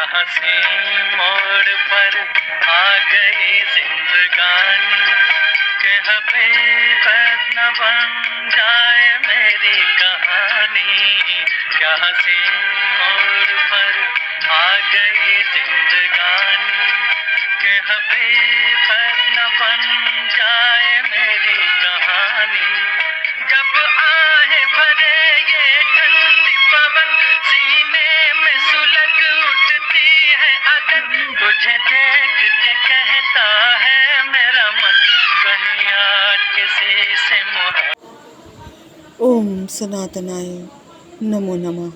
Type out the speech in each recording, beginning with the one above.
हंसी मोड़ पर आ गई जिंदगानी के हकीकत न बन जाए मेरी कहानी। क्या हंसी मोड़ पर आ गई जिंदगानी के हकीकत न बन जाए मेरी कहानी। जब आहे भरे ये ठंडी पवन सीने में सुलग उठती है अगन, तुझे देख के कहता है मेरा मन कहीं आज किसी से ओम सनातनाय नमो नमः।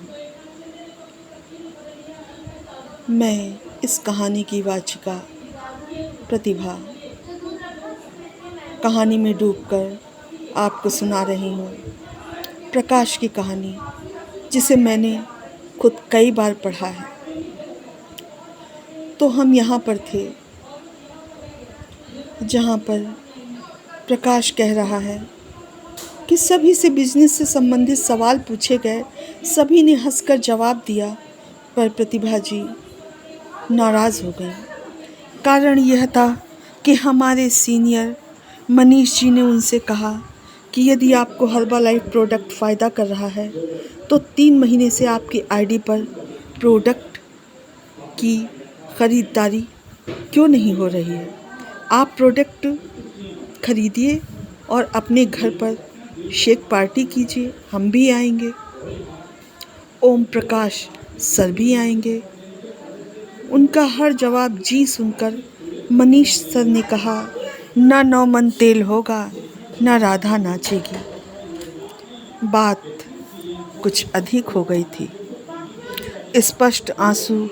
मैं इस कहानी की वाचिका प्रतिभा कहानी में डूबकर आपको सुना रही हूँ प्रकाश की कहानी, जिसे मैंने खुद कई बार पढ़ा है। तो हम यहाँ पर थे जहाँ पर प्रकाश कह रहा है कि सभी से बिजनेस से संबंधित सवाल पूछे गए, सभी ने हंसकर जवाब दिया, पर प्रतिभा जी नाराज़ हो गई। कारण यह था कि हमारे सीनियर मनीष जी ने उनसे कहा कि यदि आपको हर्बलाइफ प्रोडक्ट फ़ायदा कर रहा है तो 3 महीने से आपकी आईडी पर प्रोडक्ट की ख़रीदारी क्यों नहीं हो रही है। आप प्रोडक्ट खरीदिए और अपने घर पर शेक पार्टी कीजिए, हम भी आएंगे, ओम प्रकाश सर भी आएंगे। उनका हर जवाब जी सुनकर मनीष सर ने कहा, ना 9 मन तेल होगा, ना राधा नाचेगी। बात कुछ अधिक हो गई थी। स्पष्ट आंसू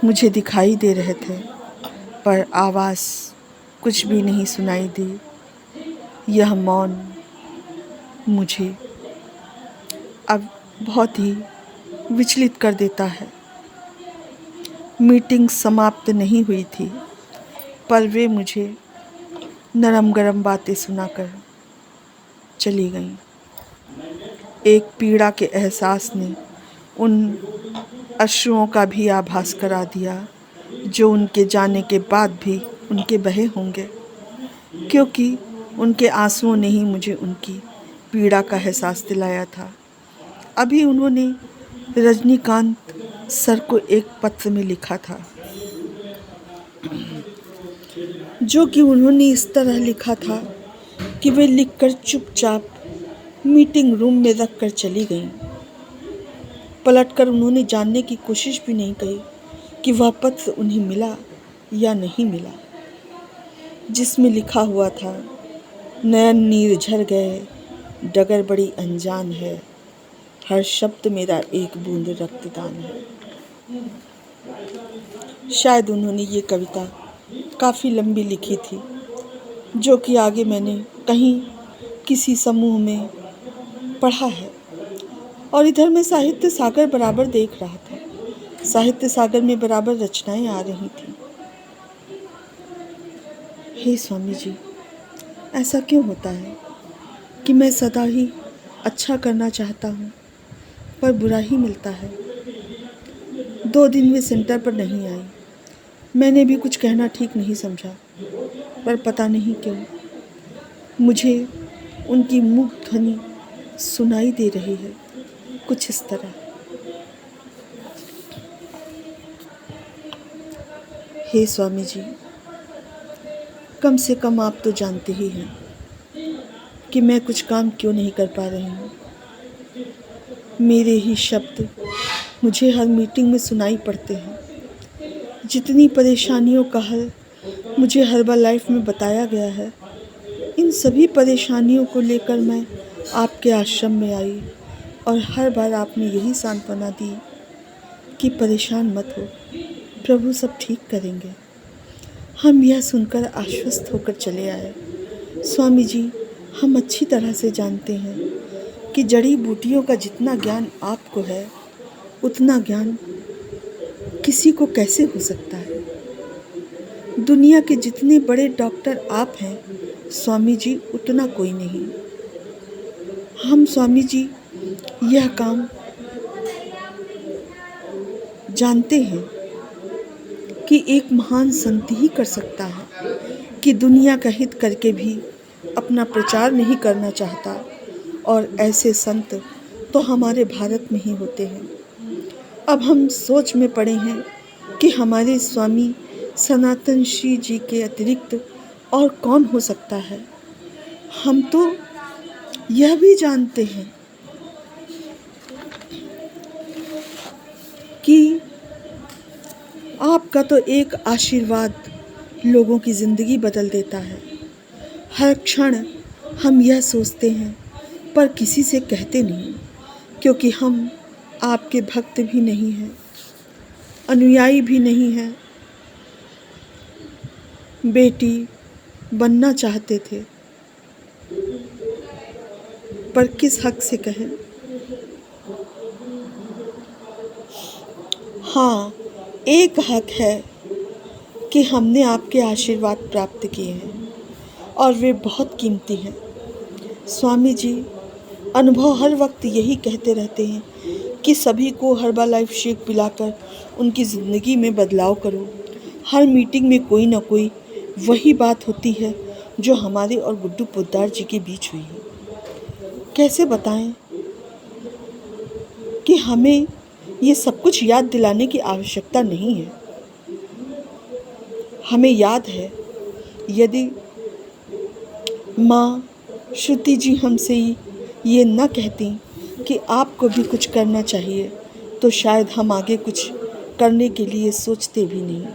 मुझे दिखाई दे रहे थे, पर आवाज़ कुछ भी नहीं सुनाई दी। यह मौन मुझे अब बहुत ही विचलित कर देता है। मीटिंग समाप्त नहीं हुई थी, पर वे मुझे नरम गरम बातें सुनाकर चली गईं। एक पीड़ा के एहसास ने उन अश्रुओं का भी आभास करा दिया जो उनके जाने के बाद भी उनके बहे होंगे, क्योंकि उनके आंसुओं ने ही मुझे उनकी पीड़ा का एहसास दिलाया था। अभी उन्होंने रजनीकांत सर को एक पत्र में लिखा था, जो कि उन्होंने इस तरह लिखा था कि वे लिखकर चुपचाप मीटिंग रूम में रख कर चली गईं। पलटकर उन्होंने जानने की कोशिश भी नहीं की कि वह पत्र उन्हें मिला या नहीं मिला, जिसमें लिखा हुआ था, नयन नीर झर गए, डगर बड़ी अनजान है, हर शब्द मेरा एक बूंद रक्तदान है। शायद उन्होंने ये कविता काफ़ी लंबी लिखी थी, जो कि आगे मैंने कहीं किसी समूह में पढ़ा है। और इधर मैं साहित्य सागर बराबर देख रहा था। साहित्य सागर में बराबर रचनाएं आ रही थीं। हे स्वामी जी, ऐसा क्यों होता है कि मैं सदा ही अच्छा करना चाहता हूँ, पर बुरा ही मिलता है। 2 दिन वे सेंटर पर नहीं आई। मैंने भी कुछ कहना ठीक नहीं समझा, पर पता नहीं क्यों मुझे उनकी मुख ध्वनि सुनाई दे रही है, कुछ इस तरह, हे स्वामी जी, कम से कम आप तो जानते ही हैं कि मैं कुछ काम क्यों नहीं कर पा रही हूँ। मेरे ही शब्द मुझे हर मीटिंग में सुनाई पड़ते हैं। जितनी परेशानियों का हल मुझे हर्बलाइफ में बताया गया है, इन सभी परेशानियों को लेकर मैं आपके आश्रम में आई और हर बार आपने यही सांत्वना दी कि परेशान मत हो, प्रभु सब ठीक करेंगे। हम यह सुनकर आश्वस्त होकर चले आए। स्वामी जी, हम अच्छी तरह से जानते हैं कि जड़ी बूटियों का जितना ज्ञान आपको है, उतना ज्ञान किसी को कैसे हो सकता है। दुनिया के जितने बड़े डॉक्टर आप हैं, स्वामी जी, उतना कोई नहीं। हम स्वामी जी यह काम जानते हैं कि एक महान संत ही कर सकता है कि दुनिया का हित करके भी अपना प्रचार नहीं करना चाहता, और ऐसे संत तो हमारे भारत में ही होते हैं। अब हम सोच में पड़े हैं कि हमारे स्वामी सनातन श्री जी के अतिरिक्त और कौन हो सकता है। हम तो यह भी जानते हैं कि आपका तो एक आशीर्वाद लोगों की ज़िंदगी बदल देता है। हर क्षण हम यह सोचते हैं, पर किसी से कहते नहीं, क्योंकि हम आपके भक्त भी नहीं हैं, अनुयायी भी नहीं हैं। बेटी बनना चाहते थे, पर किस हक से कहें। हाँ, एक हक है कि हमने आपके आशीर्वाद प्राप्त किए हैं, और वे बहुत कीमती हैं। स्वामी जी अनुभव हर वक्त यही कहते रहते हैं कि सभी को हर्बल लाइफ शेक पिलाकर उनकी ज़िंदगी में बदलाव करो। हर मीटिंग में कोई ना कोई वही बात होती है जो हमारे और गुड्डू पोद्दार जी के बीच हुई है। कैसे बताएं कि हमें ये सब कुछ याद दिलाने की आवश्यकता नहीं है। हमें याद है, यदि माँ श्रुति जी हमसे ये न कहती कि आपको भी कुछ करना चाहिए, तो शायद हम आगे कुछ करने के लिए सोचते भी नहीं।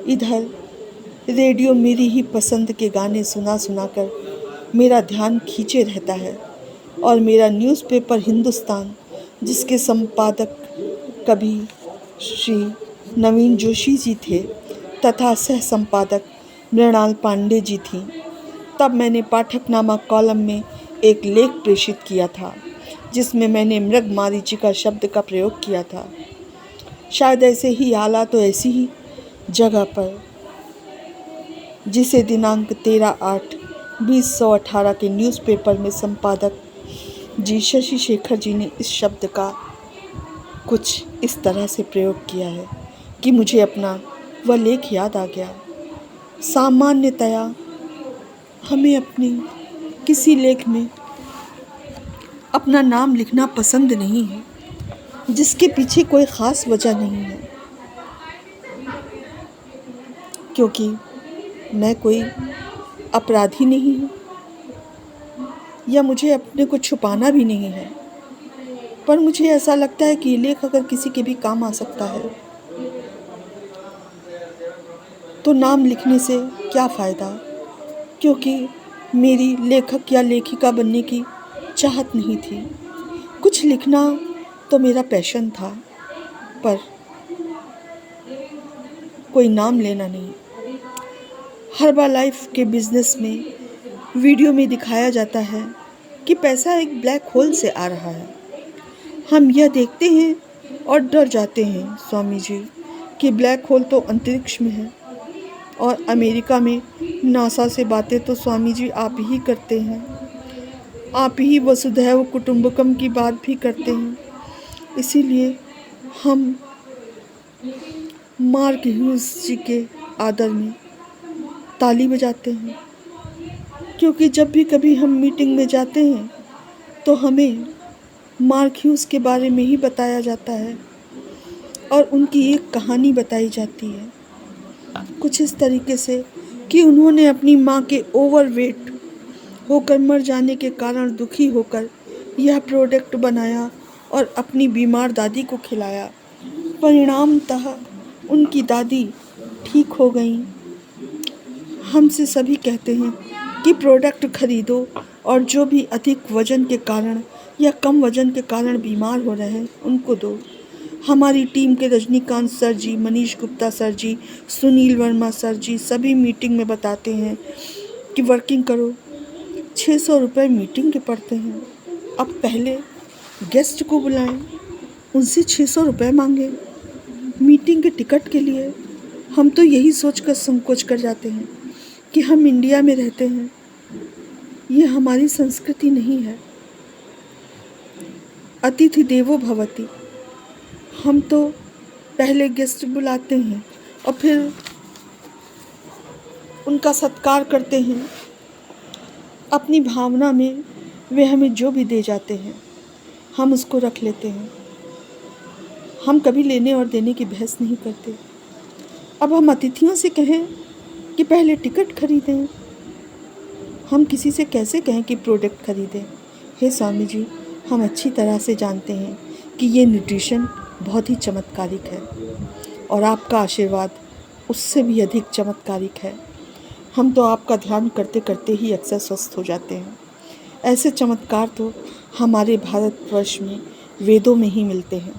इधर रेडियो मेरी ही पसंद के गाने सुना कर मेरा ध्यान खींचे रहता है, और मेरा न्यूज़पेपर हिंदुस्तान, जिसके संपादक कभी श्री नवीन जोशी जी थे तथा सह संपादक मृणाल पांडे जी थीं, तब मैंने पाठकनामा कॉलम में एक लेख प्रेषित किया था जिसमें मैंने मृग मारीचिका शब्द का प्रयोग किया था। शायद ऐसे ही हालात तो ऐसी ही जगह पर, जिसे दिनांक 13/8/2018 के न्यूज़पेपर में संपादक जी शशि शेखर जी ने इस शब्द का कुछ इस तरह से प्रयोग किया है कि मुझे अपना वह लेख याद आ गया। सामान्यतया हमें अपने किसी लेख में अपना नाम लिखना पसंद नहीं है, जिसके पीछे कोई ख़ास वजह नहीं है, क्योंकि मैं कोई अपराधी नहीं हूँ या मुझे अपने को छुपाना भी नहीं है। पर मुझे ऐसा लगता है कि लेख अगर किसी के भी काम आ सकता है तो नाम लिखने से क्या फ़ायदा, क्योंकि मेरी लेखक या लेखिका बनने की चाहत नहीं थी। कुछ लिखना तो मेरा पैशन था, पर कोई नाम लेना नहीं। हर्बल लाइफ के बिजनेस में वीडियो में दिखाया जाता है कि पैसा एक ब्लैक होल से आ रहा है। हम यह देखते हैं और डर जाते हैं स्वामी जी कि ब्लैक होल तो अंतरिक्ष में है, और अमेरिका में नासा से बातें तो स्वामी जी आप ही करते हैं। आप ही वसुधैव कुटुंबकम की बात भी करते हैं। इसीलिए हम मार्क ह्यूज जी के आदर में ताली बजाते हैं, क्योंकि जब भी कभी हम मीटिंग में जाते हैं तो हमें मार्क ह्यूज के बारे में ही बताया जाता है और उनकी एक कहानी बताई जाती है, कुछ इस तरीके से कि उन्होंने अपनी माँ के ओवरवेट होकर मर जाने के कारण दुखी होकर यह प्रोडक्ट बनाया और अपनी बीमार दादी को खिलाया। परिणामतः उनकी दादी ठीक हो गई। हमसे सभी कहते हैं कि प्रोडक्ट खरीदो, और जो भी अधिक वजन के कारण या कम वजन के कारण बीमार हो रहे हैं उनको दो। हमारी टीम के रजनीकांत सर जी, मनीष गुप्ता सर जी, सुनील वर्मा सर जी सभी मीटिंग में बताते हैं कि वर्किंग करो। 600 रुपये मीटिंग के पड़ते हैं। अब पहले गेस्ट को बुलाएं, उनसे 600 रुपये मांगें मीटिंग के टिकट के लिए। हम तो यही सोचकर संकोच कर जाते हैं कि हम इंडिया में रहते हैं, ये हमारी संस्कृति नहीं है। अतिथि देवो भवति। हम तो पहले गेस्ट बुलाते हैं और फिर उनका सत्कार करते हैं। अपनी भावना में वे हमें जो भी दे जाते हैं हम उसको रख लेते हैं। हम कभी लेने और देने की बहस नहीं करते। अब हम अतिथियों से कहें कि पहले टिकट खरीदें, हम किसी से कैसे कहें कि प्रोडक्ट खरीदें? हे स्वामी जी, हम अच्छी तरह से जानते हैं कि ये न्यूट्रिशन बहुत ही चमत्कारिक है और आपका आशीर्वाद उससे भी अधिक चमत्कारिक है। हम तो आपका ध्यान करते करते ही अक्सर स्वस्थ हो जाते हैं। ऐसे चमत्कार तो हमारे भारतवर्ष में वेदों में ही मिलते हैं।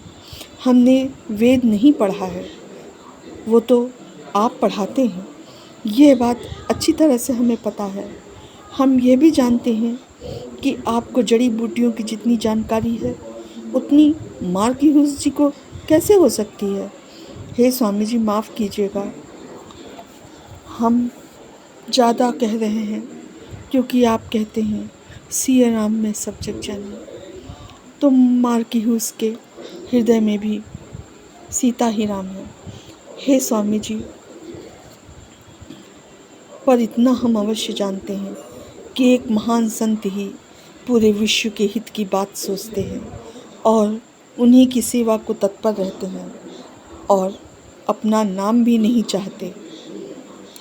हमने वेद नहीं पढ़ा है, वो तो आप पढ़ाते हैं। ये बात अच्छी तरह से हमें पता है। हम ये भी जानते हैं कि आपको जड़ी बूटियों की जितनी जानकारी है उतनी मार्क ह्यूज जी को कैसे हो सकती है? हे स्वामी जी, माफ़ कीजिएगा, हम ज़्यादा कह रहे हैं क्योंकि आप कहते हैं सिया राम में सब जग जाने, तो मार्क ह्यूज के हृदय में भी सीता ही राम है। हे स्वामी जी, पर इतना हम अवश्य जानते हैं कि एक महान संत ही पूरे विश्व के हित की बात सोचते हैं और उन्हीं की सेवा को तत्पर रहते हैं और अपना नाम भी नहीं चाहते।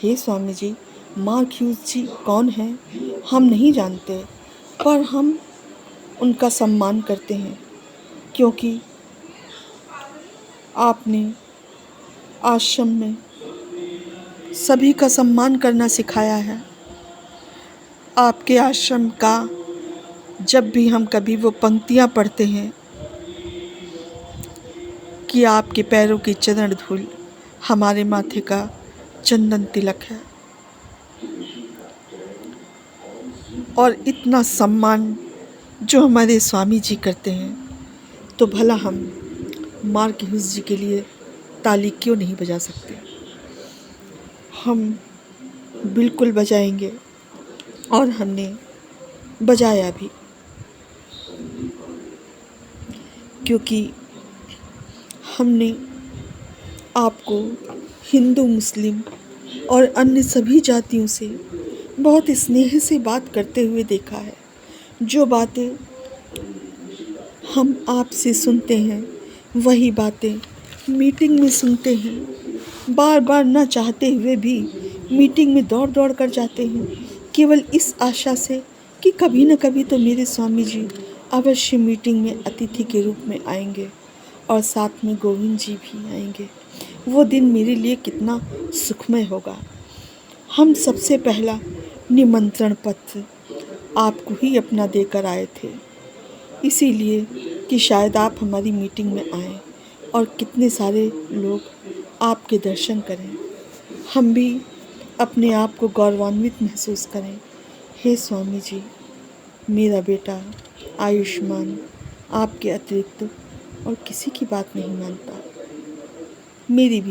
हे स्वामी जी, मार्क ह्यूज जी कौन हैं हम नहीं जानते, पर हम उनका सम्मान करते हैं क्योंकि आपने आश्रम में सभी का सम्मान करना सिखाया है। आपके आश्रम का जब भी हम कभी वो पंक्तियाँ पढ़ते हैं कि आपके पैरों की चरण धूल हमारे माथे का चंदन तिलक है, और इतना सम्मान जो हमारे स्वामी जी करते हैं, तो भला हम मार्क ह्यूज जी के लिए ताली क्यों नहीं बजा सकते? हम बिल्कुल बजाएंगे और हमने बजाया भी, क्योंकि हमने आपको हिंदू, मुस्लिम और अन्य सभी जातियों से बहुत स्नेह से बात करते हुए देखा है। जो बातें हम आपसे सुनते हैं वही बातें मीटिंग में सुनते हैं। बार बार न चाहते हुए भी मीटिंग में दौड़ दौड़ कर जाते हैं, केवल इस आशा से कि कभी न कभी तो मेरे स्वामी जी अवश्य मीटिंग में अतिथि के रूप में आएंगे और साथ में गोविंद जी भी आएंगे। वो दिन मेरे लिए कितना सुखमय होगा। हम सबसे पहला निमंत्रण पत्र आपको ही अपना देकर आए थे, इसीलिए कि शायद आप हमारी मीटिंग में आएँ और कितने सारे लोग आपके दर्शन करें, हम भी अपने आप को गौरवान्वित महसूस करें। हे स्वामी जी, मेरा बेटा आयुष्मान आपके अतिरिक्त और किसी की बात नहीं मानता। मेरी भी